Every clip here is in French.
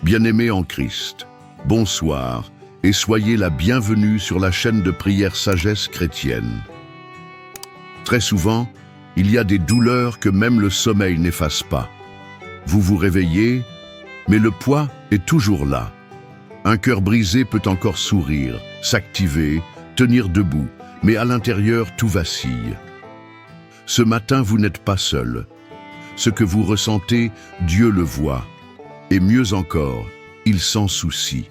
Bien-aimés en Christ, bonsoir et soyez la bienvenue sur la chaîne de prière Sagesse chrétienne. Très souvent, il y a des douleurs que même le sommeil n'efface pas. Vous vous réveillez, mais le poids est toujours là. Un cœur brisé peut encore sourire, s'activer, tenir debout, mais à l'intérieur tout vacille. Ce matin, vous n'êtes pas seul. Ce que vous ressentez, Dieu le voit. Et mieux encore, il s'en soucie.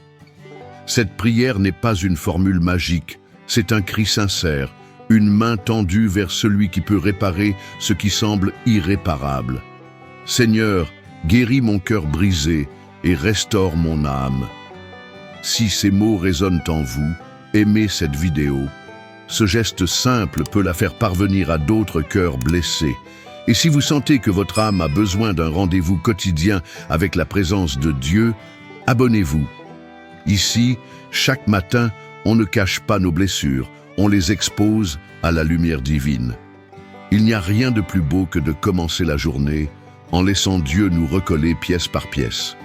Cette prière n'est pas une formule magique, c'est un cri sincère, une main tendue vers celui qui peut réparer ce qui semble irréparable. Seigneur, guéris mon cœur brisé et restaure mon âme. Si ces mots résonnent en vous, aimez cette vidéo. Ce geste simple peut la faire parvenir à d'autres cœurs blessés. Et si vous sentez que votre âme a besoin d'un rendez-vous quotidien avec la présence de Dieu, abonnez-vous. Ici, chaque matin, on ne cache pas nos blessures, on les expose à la lumière divine. Il n'y a rien de plus beau que de commencer la journée en laissant Dieu nous recoller pièce par pièce.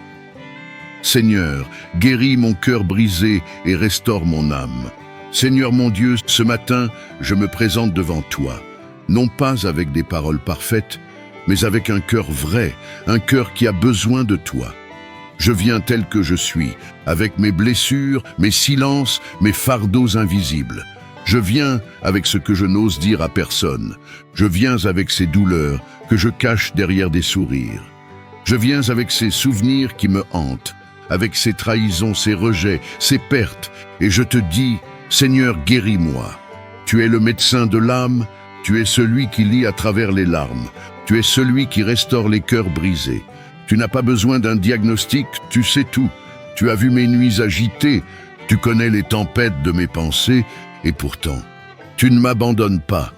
Seigneur, guéris mon cœur brisé et restaure mon âme. Seigneur mon Dieu, ce matin, je me présente devant toi. Non pas avec des paroles parfaites, mais avec un cœur vrai, un cœur qui a besoin de toi. Je viens tel que je suis, avec mes blessures, mes silences, mes fardeaux invisibles. Je viens avec ce que je n'ose dire à personne. Je viens avec ces douleurs que je cache derrière des sourires. Je viens avec ces souvenirs qui me hantent, avec ces trahisons, ces rejets, ces pertes, et je te dis, Seigneur, guéris-moi. Tu es le médecin de l'âme. Tu es celui qui lit à travers les larmes. Tu es celui qui restaure les cœurs brisés. Tu n'as pas besoin d'un diagnostic, tu sais tout. Tu as vu mes nuits agitées, tu connais les tempêtes de mes pensées, et pourtant, tu ne m'abandonnes pas.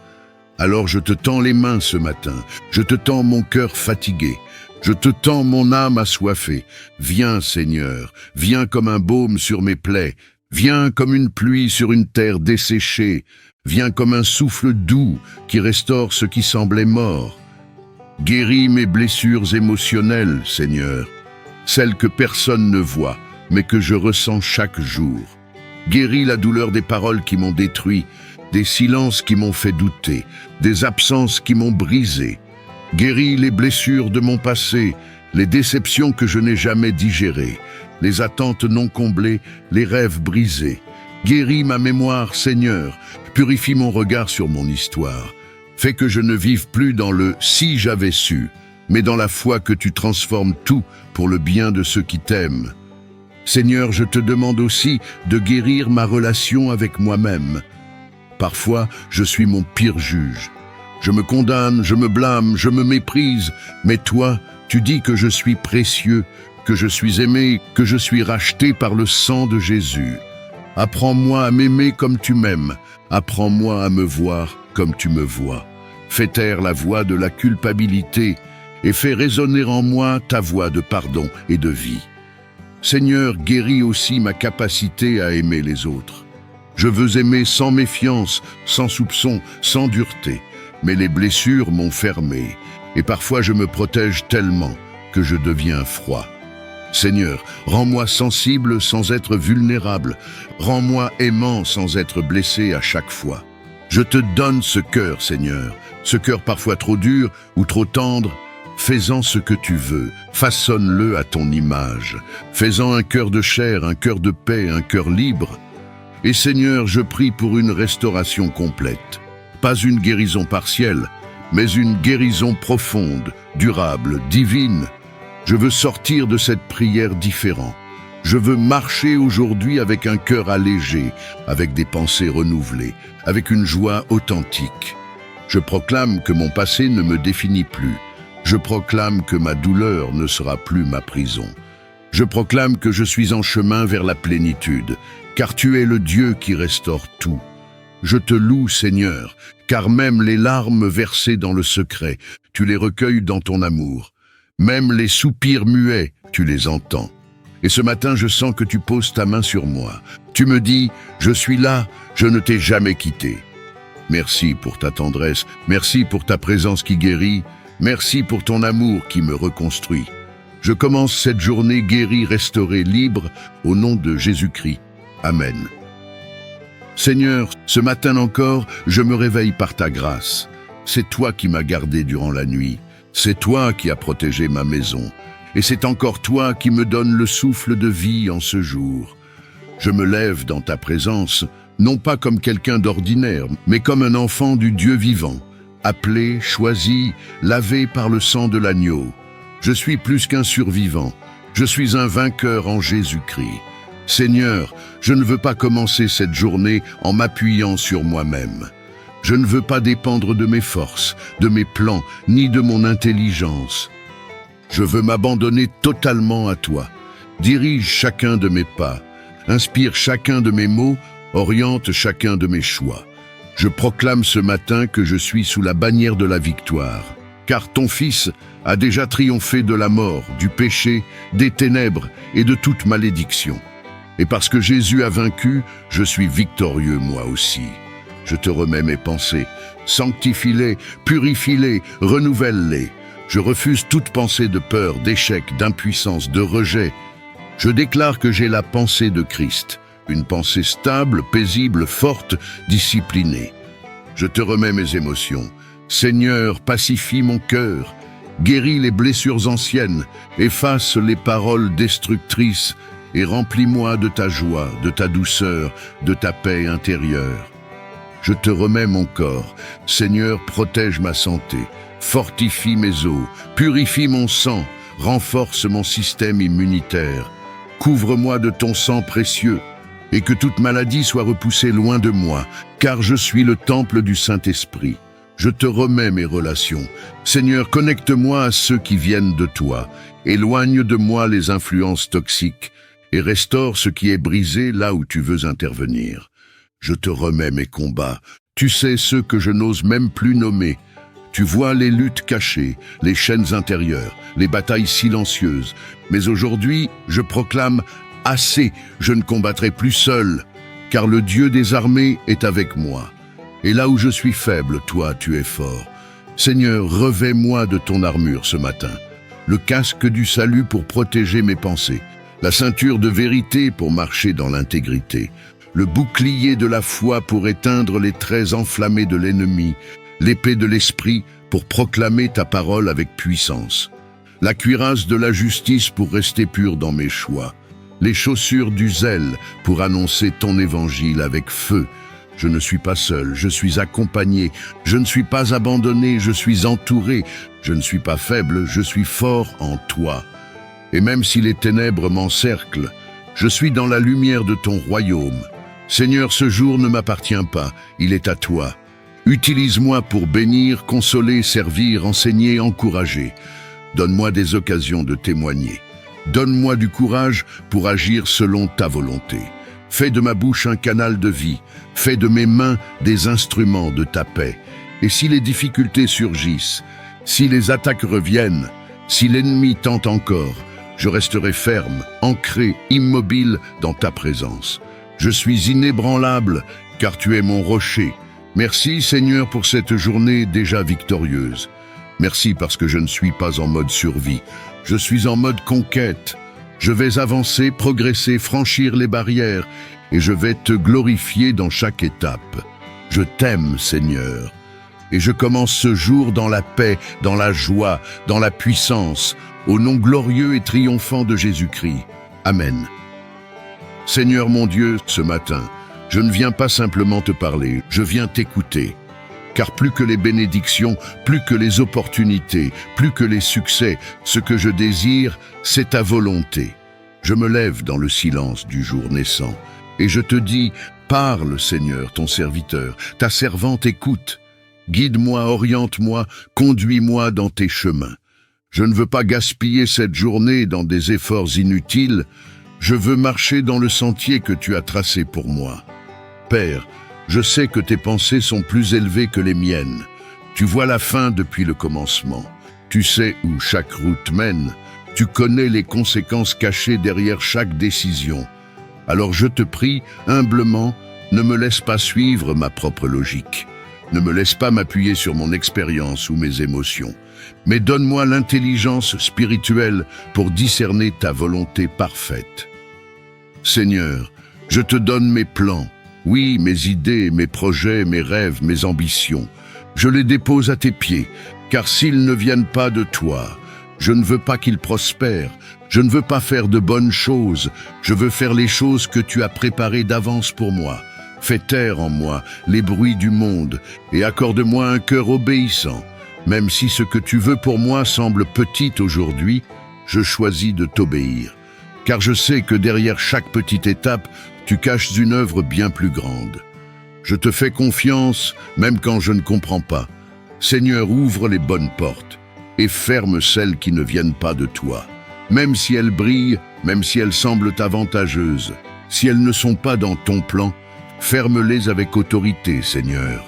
Alors je te tends les mains ce matin, je te tends mon cœur fatigué, je te tends mon âme assoiffée. Viens Seigneur, viens comme un baume sur mes plaies, viens comme une pluie sur une terre desséchée. Viens comme un souffle doux qui restaure ce qui semblait mort. Guéris mes blessures émotionnelles, Seigneur, celles que personne ne voit, mais que je ressens chaque jour. Guéris la douleur des paroles qui m'ont détruit, des silences qui m'ont fait douter, des absences qui m'ont brisé. Guéris les blessures de mon passé, les déceptions que je n'ai jamais digérées, les attentes non comblées, les rêves brisés. Guéris ma mémoire, Seigneur, purifie mon regard sur mon histoire. Fais que je ne vive plus dans le « si j'avais su », mais dans la foi que tu transformes tout pour le bien de ceux qui t'aiment. Seigneur, je te demande aussi de guérir ma relation avec moi-même. Parfois, je suis mon pire juge. Je me condamne, je me blâme, je me méprise, mais toi, tu dis que je suis précieux, que je suis aimé, que je suis racheté par le sang de Jésus. Apprends-moi à m'aimer comme tu m'aimes. Apprends-moi à me voir comme tu me vois. Fais taire la voix de la culpabilité et fais résonner en moi ta voix de pardon et de vie. Seigneur, guéris aussi ma capacité à aimer les autres. Je veux aimer sans méfiance, sans soupçon, sans dureté. Mais les blessures m'ont fermé et parfois je me protège tellement que je deviens froid. Seigneur, rends-moi sensible sans être vulnérable. Rends-moi aimant sans être blessé à chaque fois. Je te donne ce cœur, Seigneur, ce cœur parfois trop dur ou trop tendre. Fais-en ce que tu veux, façonne-le à ton image. Fais-en un cœur de chair, un cœur de paix, un cœur libre. Et Seigneur, je prie pour une restauration complète. Pas une guérison partielle, mais une guérison profonde, durable, divine. Je veux sortir de cette prière différent. Je veux marcher aujourd'hui avec un cœur allégé, avec des pensées renouvelées, avec une joie authentique. Je proclame que mon passé ne me définit plus. Je proclame que ma douleur ne sera plus ma prison. Je proclame que je suis en chemin vers la plénitude, car tu es le Dieu qui restaure tout. Je te loue, Seigneur, car même les larmes versées dans le secret, tu les recueilles dans ton amour. Même les soupirs muets, tu les entends. Et ce matin, je sens que tu poses ta main sur moi. Tu me dis, je suis là, je ne t'ai jamais quitté. Merci pour ta tendresse, merci pour ta présence qui guérit, merci pour ton amour qui me reconstruit. Je commence cette journée guérie, restaurée, libre, au nom de Jésus-Christ. Amen. Seigneur, ce matin encore, je me réveille par ta grâce. C'est toi qui m'as gardé durant la nuit. C'est toi qui as protégé ma maison. Et c'est encore toi qui me donne le souffle de vie en ce jour. Je me lève dans ta présence, non pas comme quelqu'un d'ordinaire, mais comme un enfant du Dieu vivant, appelé, choisi, lavé par le sang de l'agneau. Je suis plus qu'un survivant, je suis un vainqueur en Jésus-Christ. Seigneur, je ne veux pas commencer cette journée en m'appuyant sur moi-même. Je ne veux pas dépendre de mes forces, de mes plans, ni de mon intelligence. Je veux m'abandonner totalement à toi. Dirige chacun de mes pas, inspire chacun de mes mots, oriente chacun de mes choix. Je proclame ce matin que je suis sous la bannière de la victoire, car ton Fils a déjà triomphé de la mort, du péché, des ténèbres et de toute malédiction. Et parce que Jésus a vaincu, je suis victorieux moi aussi. Je te remets mes pensées, sanctifie-les, purifie-les, renouvelle-les. Je refuse toute pensée de peur, d'échec, d'impuissance, de rejet. Je déclare que j'ai la pensée de Christ, une pensée stable, paisible, forte, disciplinée. Je te remets mes émotions. Seigneur, pacifie mon cœur, guéris les blessures anciennes, efface les paroles destructrices et remplis-moi de ta joie, de ta douceur, de ta paix intérieure. Je te remets mon corps. Seigneur, protège ma santé, fortifie mes os, purifie mon sang, renforce mon système immunitaire. Couvre-moi de ton sang précieux et que toute maladie soit repoussée loin de moi, car je suis le temple du Saint-Esprit. Je te remets mes relations. Seigneur, connecte-moi à ceux qui viennent de toi. Éloigne de moi les influences toxiques et restaure ce qui est brisé là où tu veux intervenir. Je te remets mes combats. Tu sais ceux que je n'ose même plus nommer. Tu vois les luttes cachées, les chaînes intérieures, les batailles silencieuses. Mais aujourd'hui, je proclame « Assez, je ne combattrai plus seul, car le Dieu des armées est avec moi. Et là où je suis faible, toi, tu es fort. Seigneur, revêt-moi de ton armure ce matin, le casque du salut pour protéger mes pensées, la ceinture de vérité pour marcher dans l'intégrité, le bouclier de la foi pour éteindre les traits enflammés de l'ennemi, l'épée de l'esprit pour proclamer ta parole avec puissance, la cuirasse de la justice pour rester pur dans mes choix, les chaussures du zèle pour annoncer ton évangile avec feu. Je ne suis pas seul, je suis accompagné, je ne suis pas abandonné, je suis entouré, je ne suis pas faible, je suis fort en toi. Et même si les ténèbres m'encerclent, je suis dans la lumière de ton royaume. Seigneur, ce jour ne m'appartient pas, il est à toi. Utilise-moi pour bénir, consoler, servir, enseigner, encourager. Donne-moi des occasions de témoigner. Donne-moi du courage pour agir selon ta volonté. Fais de ma bouche un canal de vie. Fais de mes mains des instruments de ta paix. Et si les difficultés surgissent, si les attaques reviennent, si l'ennemi tente encore, je resterai ferme, ancré, immobile dans ta présence. Je suis inébranlable, car tu es mon rocher. Merci Seigneur pour cette journée déjà victorieuse. Merci parce que je ne suis pas en mode survie. Je suis en mode conquête. Je vais avancer, progresser, franchir les barrières et je vais te glorifier dans chaque étape. Je t'aime, Seigneur. Et je commence ce jour dans la paix, dans la joie, dans la puissance, au nom glorieux et triomphant de Jésus-Christ. Amen. Seigneur mon Dieu, ce matin, je ne viens pas simplement te parler, je viens t'écouter. Car plus que les bénédictions, plus que les opportunités, plus que les succès, ce que je désire, c'est ta volonté. Je me lève dans le silence du jour naissant, et je te dis, parle Seigneur, ton serviteur, ta servante écoute. Guide-moi, oriente-moi, conduis-moi dans tes chemins. Je ne veux pas gaspiller cette journée dans des efforts inutiles, je veux marcher dans le sentier que tu as tracé pour moi. Père, je sais que tes pensées sont plus élevées que les miennes. Tu vois la fin depuis le commencement. Tu sais où chaque route mène. Tu connais les conséquences cachées derrière chaque décision. Alors je te prie, humblement, ne me laisse pas suivre ma propre logique. Ne me laisse pas m'appuyer sur mon expérience ou mes émotions, mais donne-moi l'intelligence spirituelle pour discerner ta volonté parfaite. Seigneur, je te donne mes plans, oui, mes idées, mes projets, mes rêves, mes ambitions. Je les dépose à tes pieds, car s'ils ne viennent pas de toi, je ne veux pas qu'ils prospèrent, je ne veux pas faire de bonnes choses, je veux faire les choses que tu as préparées d'avance pour moi. Fais taire en moi les bruits du monde et accorde-moi un cœur obéissant. Même si ce que tu veux pour moi semble petit aujourd'hui, je choisis de t'obéir. Car je sais que derrière chaque petite étape, tu caches une œuvre bien plus grande. Je te fais confiance même quand je ne comprends pas. Seigneur, ouvre les bonnes portes et ferme celles qui ne viennent pas de toi. Même si elles brillent, même si elles semblent avantageuses, si elles ne sont pas dans ton plan, ferme-les avec autorité, Seigneur.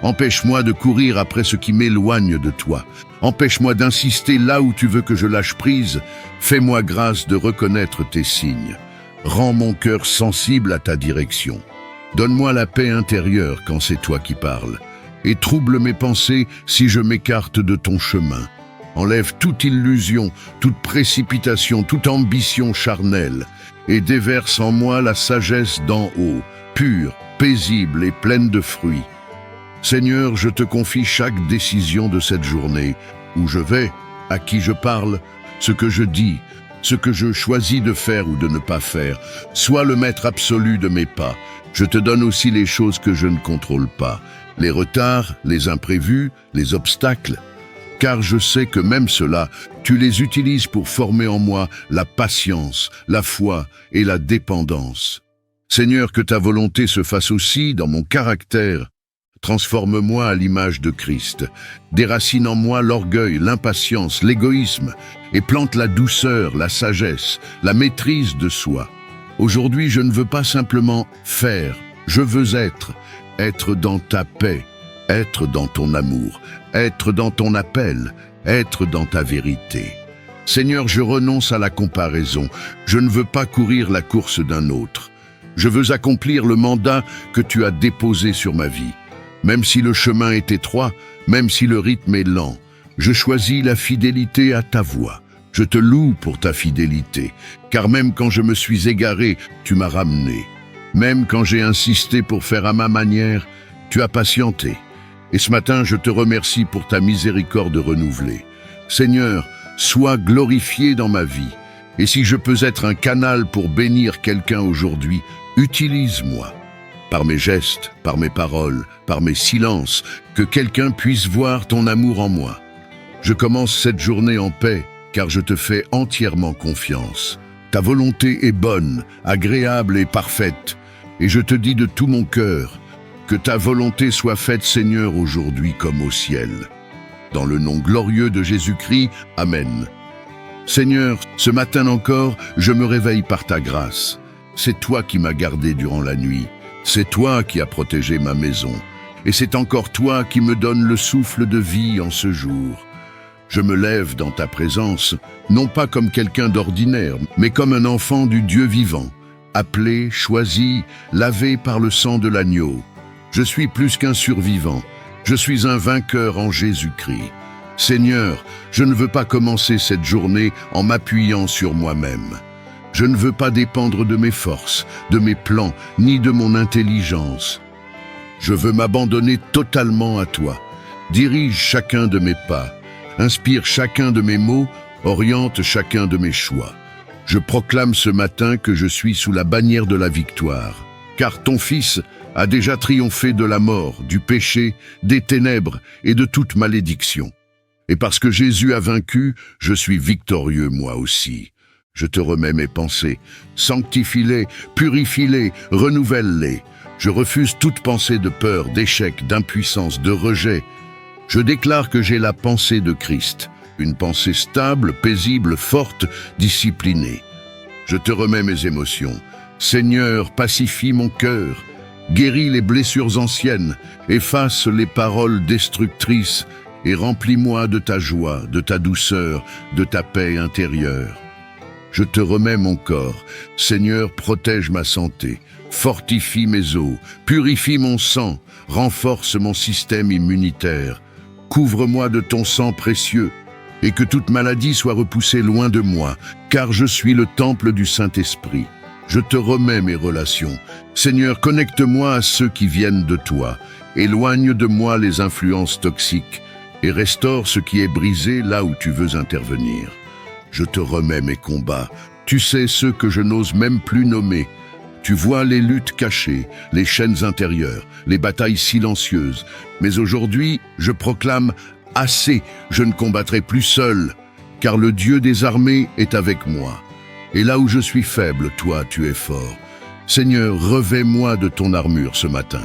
Empêche-moi de courir après ce qui m'éloigne de toi. Empêche-moi d'insister là où tu veux que je lâche prise. Fais-moi grâce de reconnaître tes signes. Rends mon cœur sensible à ta direction. Donne-moi la paix intérieure quand c'est toi qui parles. Et trouble mes pensées si je m'écarte de ton chemin. Enlève toute illusion, toute précipitation, toute ambition charnelle, et déverse en moi la sagesse d'en haut, pure, paisible et pleine de fruits. Seigneur, je te confie chaque décision de cette journée, où je vais, à qui je parle, ce que je dis, ce que je choisis de faire ou de ne pas faire. Sois le maître absolu de mes pas. Je te donne aussi les choses que je ne contrôle pas, les retards, les imprévus, les obstacles, car je sais que même cela, tu les utilises pour former en moi la patience, la foi et la dépendance. Seigneur, que ta volonté se fasse aussi dans mon caractère. Transforme-moi à l'image de Christ. Déracine en moi l'orgueil, l'impatience, l'égoïsme, et plante la douceur, la sagesse, la maîtrise de soi. Aujourd'hui, je ne veux pas simplement faire, je veux être dans ta paix, être dans ton amour, être dans ton appel, être dans ta vérité. Seigneur, je renonce à la comparaison. Je ne veux pas courir la course d'un autre. Je veux accomplir le mandat que tu as déposé sur ma vie. Même si le chemin est étroit, même si le rythme est lent, je choisis la fidélité à ta voix. Je te loue pour ta fidélité, car même quand je me suis égaré, tu m'as ramené. Même quand j'ai insisté pour faire à ma manière, tu as patienté. Et ce matin, je te remercie pour ta miséricorde renouvelée. Seigneur, sois glorifié dans ma vie. Et si je peux être un canal pour bénir quelqu'un aujourd'hui, utilise-moi. Par mes gestes, par mes paroles, par mes silences, que quelqu'un puisse voir ton amour en moi. Je commence cette journée en paix, car je te fais entièrement confiance. Ta volonté est bonne, agréable et parfaite, et je te dis de tout mon cœur, que ta volonté soit faite, Seigneur, aujourd'hui comme au ciel. Dans le nom glorieux de Jésus-Christ, Amen. Seigneur, ce matin encore, je me réveille par ta grâce. C'est toi qui m'as gardé durant la nuit. C'est toi qui as protégé ma maison. Et c'est encore toi qui me donne le souffle de vie en ce jour. Je me lève dans ta présence, non pas comme quelqu'un d'ordinaire, mais comme un enfant du Dieu vivant, appelé, choisi, lavé par le sang de l'agneau. Je suis plus qu'un survivant, je suis un vainqueur en Jésus-Christ. Seigneur, je ne veux pas commencer cette journée en m'appuyant sur moi-même. Je ne veux pas dépendre de mes forces, de mes plans, ni de mon intelligence. Je veux m'abandonner totalement à toi. Dirige chacun de mes pas, inspire chacun de mes mots, oriente chacun de mes choix. Je proclame ce matin que je suis sous la bannière de la victoire, car ton Fils a déjà triomphé de la mort, du péché, des ténèbres et de toute malédiction. Et parce que Jésus a vaincu, je suis victorieux moi aussi. Je te remets mes pensées, sanctifie-les, purifie-les, renouvelle-les. Je refuse toute pensée de peur, d'échec, d'impuissance, de rejet. Je déclare que j'ai la pensée de Christ, une pensée stable, paisible, forte, disciplinée. Je te remets mes émotions. Seigneur, pacifie mon cœur, guéris les blessures anciennes, efface les paroles destructrices et remplis-moi de ta joie, de ta douceur, de ta paix intérieure. Je te remets mon corps. Seigneur, protège ma santé, fortifie mes os, purifie mon sang, renforce mon système immunitaire. Couvre-moi de ton sang précieux, et que toute maladie soit repoussée loin de moi, car je suis le temple du Saint-Esprit. Je te remets mes relations. Seigneur, connecte-moi à ceux qui viennent de toi. Éloigne de moi les influences toxiques et restaure ce qui est brisé là où tu veux intervenir. Je te remets mes combats. Tu sais ceux que je n'ose même plus nommer. Tu vois les luttes cachées, les chaînes intérieures, les batailles silencieuses. Mais aujourd'hui, je proclame « Assez, je ne combattrai plus seul, car le Dieu des armées est avec moi. Et là où je suis faible, toi, tu es fort. Seigneur, revêt-moi de ton armure ce matin,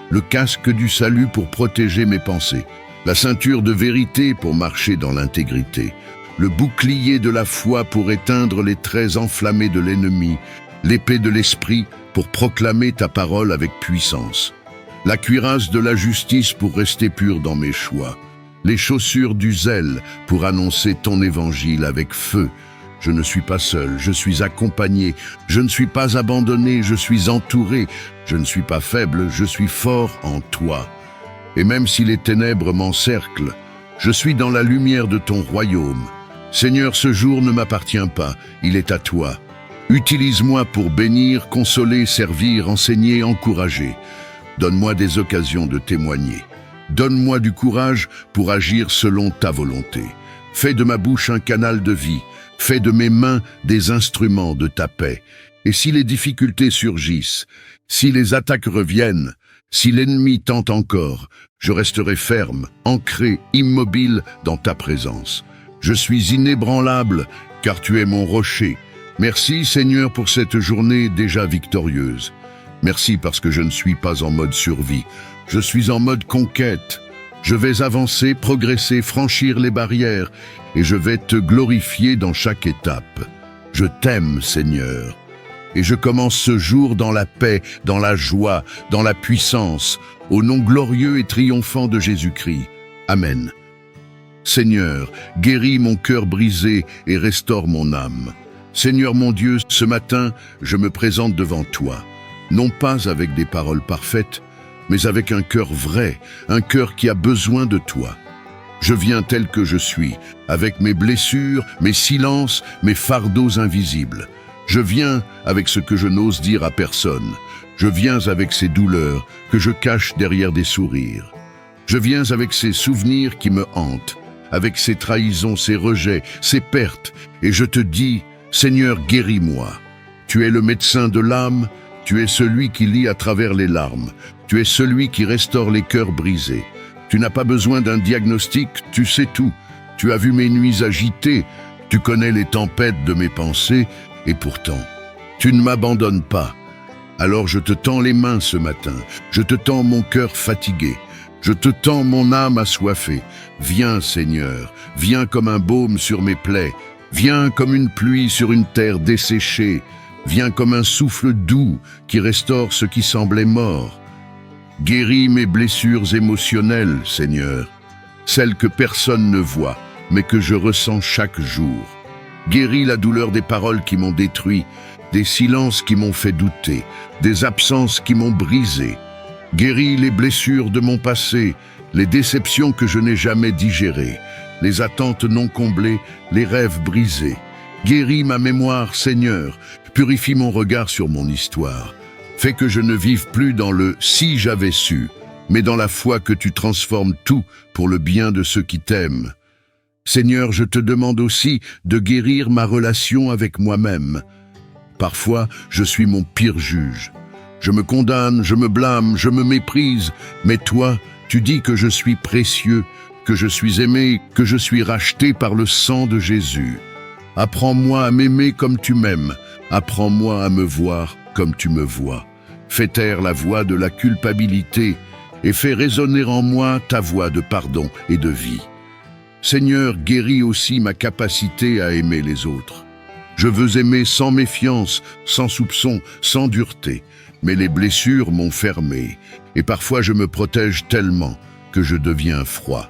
le casque du salut pour protéger mes pensées, la ceinture de vérité pour marcher dans l'intégrité, le bouclier de la foi pour éteindre les traits enflammés de l'ennemi, l'épée de l'esprit pour proclamer ta parole avec puissance, la cuirasse de la justice pour rester pur dans mes choix, les chaussures du zèle pour annoncer ton évangile avec feu. Je ne suis pas seul, je suis accompagné, je ne suis pas abandonné, je suis entouré, je ne suis pas faible, je suis fort en toi. Et même si les ténèbres m'encerclent, je suis dans la lumière de ton royaume. Seigneur, ce jour ne m'appartient pas, il est à toi. Utilise-moi pour bénir, consoler, servir, enseigner, encourager. Donne-moi des occasions de témoigner. Donne-moi du courage pour agir selon ta volonté. Fais de ma bouche un canal de vie. Fais de mes mains des instruments de ta paix. Et si les difficultés surgissent, si les attaques reviennent, si l'ennemi tente encore, je resterai ferme, ancré, immobile dans ta présence. Je suis inébranlable, car tu es mon rocher. Merci Seigneur pour cette journée déjà victorieuse. Merci parce que je ne suis pas en mode survie. Je suis en mode conquête. Je vais avancer, progresser, franchir les barrières et je vais te glorifier dans chaque étape. Je t'aime, Seigneur. Et je commence ce jour dans la paix, dans la joie, dans la puissance, au nom glorieux et triomphant de Jésus-Christ. Amen. Seigneur, guéris mon cœur brisé et restaure mon âme. Seigneur mon Dieu, ce matin, je me présente devant toi, non pas avec des paroles parfaites, mais avec un cœur vrai, un cœur qui a besoin de toi. Je viens tel que je suis, avec mes blessures, mes silences, mes fardeaux invisibles. Je viens avec ce que je n'ose dire à personne. Je viens avec ces douleurs que je cache derrière des sourires. Je viens avec ces souvenirs qui me hantent, avec ces trahisons, ces rejets, ces pertes, et je te dis, Seigneur, guéris-moi. Tu es le médecin de l'âme, tu es celui qui lit à travers les larmes, tu es celui qui restaure les cœurs brisés. Tu n'as pas besoin d'un diagnostic, tu sais tout. Tu as vu mes nuits agitées, tu connais les tempêtes de mes pensées, et pourtant, tu ne m'abandonnes pas. Alors je te tends les mains ce matin, je te tends mon cœur fatigué, je te tends mon âme assoiffée. Viens Seigneur, viens comme un baume sur mes plaies, viens comme une pluie sur une terre desséchée, viens comme un souffle doux qui restaure ce qui semblait mort. Guéris mes blessures émotionnelles, Seigneur, celles que personne ne voit, mais que je ressens chaque jour. Guéris la douleur des paroles qui m'ont détruit, des silences qui m'ont fait douter, des absences qui m'ont brisé. Guéris les blessures de mon passé, les déceptions que je n'ai jamais digérées, les attentes non comblées, les rêves brisés. Guéris ma mémoire, Seigneur, purifie mon regard sur mon histoire. Fais que je ne vive plus dans le « si j'avais su », mais dans la foi que tu transformes tout pour le bien de ceux qui t'aiment. Seigneur, je te demande aussi de guérir ma relation avec moi-même. Parfois, je suis mon pire juge. Je me condamne, je me blâme, je me méprise, mais toi, tu dis que je suis précieux, que je suis aimé, que je suis racheté par le sang de Jésus. Apprends-moi à m'aimer comme tu m'aimes, apprends-moi à me voir comme tu me vois. Fais taire la voix de la culpabilité et fais résonner en moi ta voix de pardon et de vie. Seigneur, guéris aussi ma capacité à aimer les autres. Je veux aimer sans méfiance, sans soupçon, sans dureté, mais les blessures m'ont fermé et parfois je me protège tellement que je deviens froid.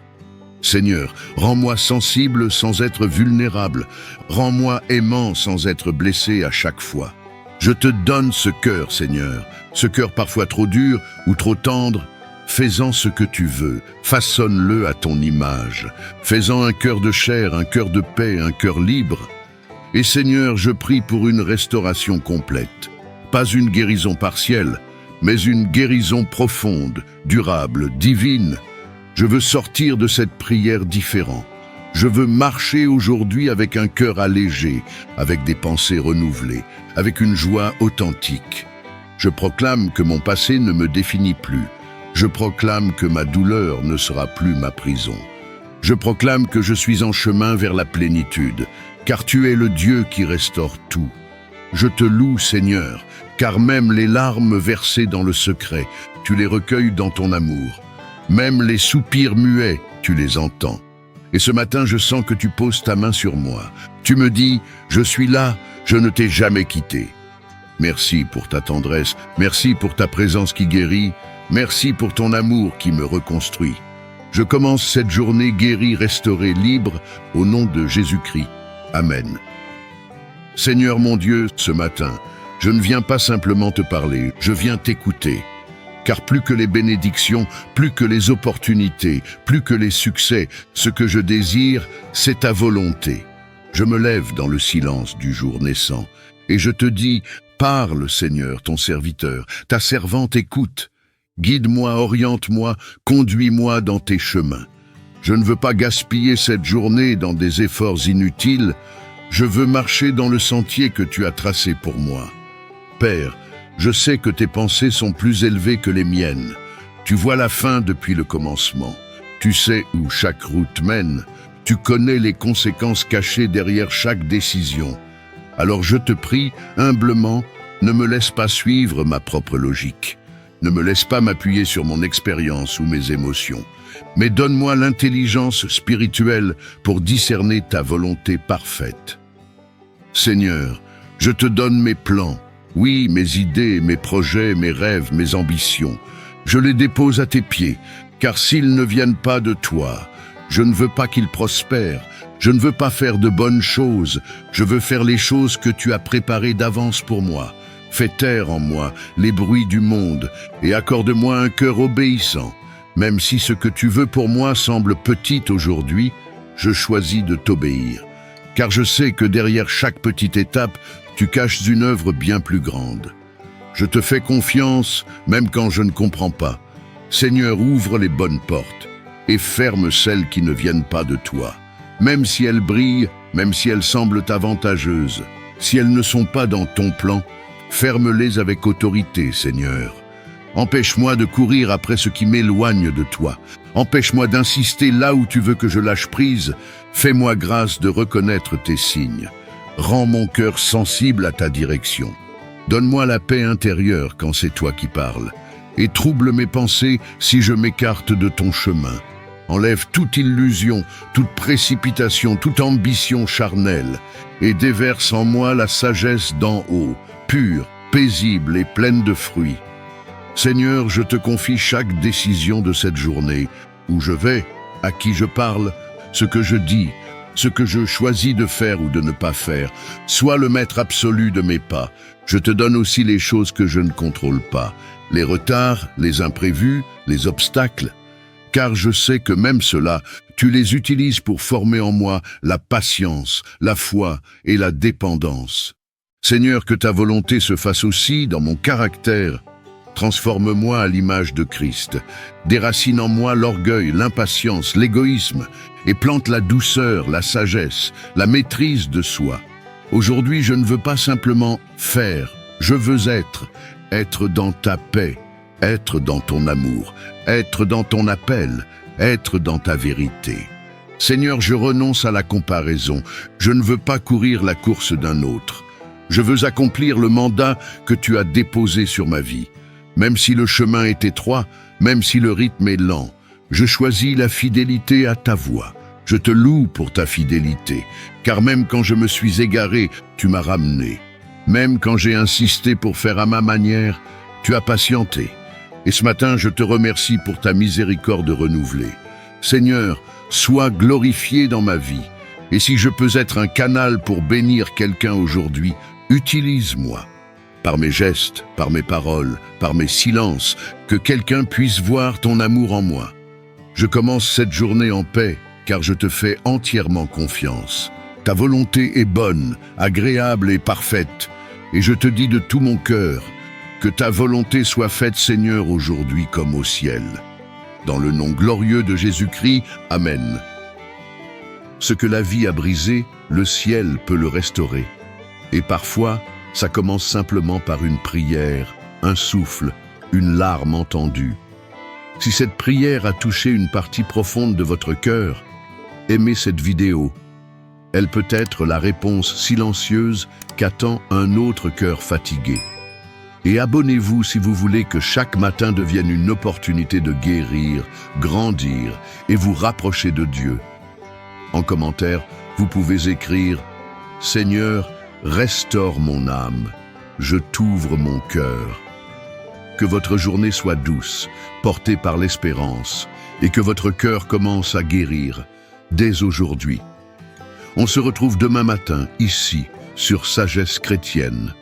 Seigneur, rends-moi sensible sans être vulnérable. Rends-moi aimant sans être blessé à chaque fois. Je te donne ce cœur, Seigneur, ce cœur parfois trop dur ou trop tendre. Fais-en ce que tu veux, façonne-le à ton image. Fais-en un cœur de chair, un cœur de paix, un cœur libre. Et Seigneur, je prie pour une restauration complète. Pas une guérison partielle, mais une guérison profonde, durable, divine. Je veux sortir de cette prière différent. Je veux marcher aujourd'hui avec un cœur allégé, avec des pensées renouvelées, avec une joie authentique. Je proclame que mon passé ne me définit plus. Je proclame que ma douleur ne sera plus ma prison. Je proclame que je suis en chemin vers la plénitude, car tu es le Dieu qui restaure tout. Je te loue, Seigneur, car même les larmes versées dans le secret, tu les recueilles dans ton amour. Même les soupirs muets, tu les entends. Et ce matin, je sens que tu poses ta main sur moi. Tu me dis, je suis là, je ne t'ai jamais quitté. Merci pour ta tendresse, merci pour ta présence qui guérit, merci pour ton amour qui me reconstruit. Je commence cette journée guérie, restaurée, libre, au nom de Jésus-Christ. Amen. Seigneur mon Dieu, ce matin, je ne viens pas simplement te parler, je viens t'écouter. Car plus que les bénédictions, plus que les opportunités, plus que les succès, ce que je désire, c'est ta volonté. Je me lève dans le silence du jour naissant, et je te dis, parle Seigneur, ton serviteur, ta servante écoute. Guide-moi, oriente-moi, conduis-moi dans tes chemins. Je ne veux pas gaspiller cette journée dans des efforts inutiles, je veux marcher dans le sentier que tu as tracé pour moi. Père, je sais que tes pensées sont plus élevées que les miennes. Tu vois la fin depuis le commencement. Tu sais où chaque route mène. Tu connais les conséquences cachées derrière chaque décision. Alors je te prie, humblement, ne me laisse pas suivre ma propre logique. Ne me laisse pas m'appuyer sur mon expérience ou mes émotions. Mais donne-moi l'intelligence spirituelle pour discerner ta volonté parfaite. Seigneur, je te donne mes plans. Oui, mes idées, mes projets, mes rêves, mes ambitions, je les dépose à tes pieds, car s'ils ne viennent pas de toi, je ne veux pas qu'ils prospèrent, je ne veux pas faire de bonnes choses, je veux faire les choses que tu as préparées d'avance pour moi. Fais taire en moi les bruits du monde et accorde-moi un cœur obéissant. Même si ce que tu veux pour moi semble petit aujourd'hui, je choisis de t'obéir, car je sais que derrière chaque petite étape, tu caches une œuvre bien plus grande. Je te fais confiance, même quand je ne comprends pas. Seigneur, ouvre les bonnes portes et ferme celles qui ne viennent pas de toi. Même si elles brillent, même si elles semblent avantageuses, si elles ne sont pas dans ton plan, ferme-les avec autorité, Seigneur. Empêche-moi de courir après ce qui m'éloigne de toi. Empêche-moi d'insister là où tu veux que je lâche prise. Fais-moi grâce de reconnaître tes signes. Rends mon cœur sensible à ta direction. Donne-moi la paix intérieure quand c'est toi qui parles, et trouble mes pensées si je m'écarte de ton chemin. Enlève toute illusion, toute précipitation, toute ambition charnelle, et déverse en moi la sagesse d'en haut, pure, paisible et pleine de fruits. Seigneur, je te confie chaque décision de cette journée, où je vais, à qui je parle, ce que je dis, ce que je choisis de faire ou de ne pas faire. Sois le maître absolu de mes pas. Je te donne aussi les choses que je ne contrôle pas, les retards, les imprévus, les obstacles. Car je sais que même cela, tu les utilises pour former en moi la patience, la foi et la dépendance. Seigneur, que ta volonté se fasse aussi dans mon caractère. Transforme-moi à l'image de Christ. Déracine en moi l'orgueil, l'impatience, l'égoïsme, et plante la douceur, la sagesse, la maîtrise de soi. Aujourd'hui, je ne veux pas simplement faire, je veux être dans ta paix, être dans ton amour, être dans ton appel, être dans ta vérité. Seigneur, je renonce à la comparaison, je ne veux pas courir la course d'un autre. Je veux accomplir le mandat que tu as déposé sur ma vie. Même si le chemin est étroit, même si le rythme est lent, je choisis la fidélité à ta voix. Je te loue pour ta fidélité, car même quand je me suis égaré, tu m'as ramené. Même quand j'ai insisté pour faire à ma manière, tu as patienté. Et ce matin, je te remercie pour ta miséricorde renouvelée. Seigneur, sois glorifié dans ma vie. Et si je peux être un canal pour bénir quelqu'un aujourd'hui, utilise-moi. Par mes gestes, par mes paroles, par mes silences, que quelqu'un puisse voir ton amour en moi. Je commence cette journée en paix, car je te fais entièrement confiance. Ta volonté est bonne, agréable et parfaite, et je te dis de tout mon cœur, que ta volonté soit faite, Seigneur, aujourd'hui comme au ciel. Dans le nom glorieux de Jésus-Christ, Amen. Ce que la vie a brisé, le ciel peut le restaurer. Et parfois, ça commence simplement par une prière, un souffle, une larme entendue. Si cette prière a touché une partie profonde de votre cœur, aimez cette vidéo. Elle peut être la réponse silencieuse qu'attend un autre cœur fatigué. Et abonnez-vous si vous voulez que chaque matin devienne une opportunité de guérir, grandir et vous rapprocher de Dieu. En commentaire, vous pouvez écrire « Seigneur, restaure mon âme, je t'ouvre mon cœur ». Que votre journée soit douce, portée par l'espérance, et que votre cœur commence à guérir dès aujourd'hui. On se retrouve demain matin, ici, sur Sagesse Chrétienne.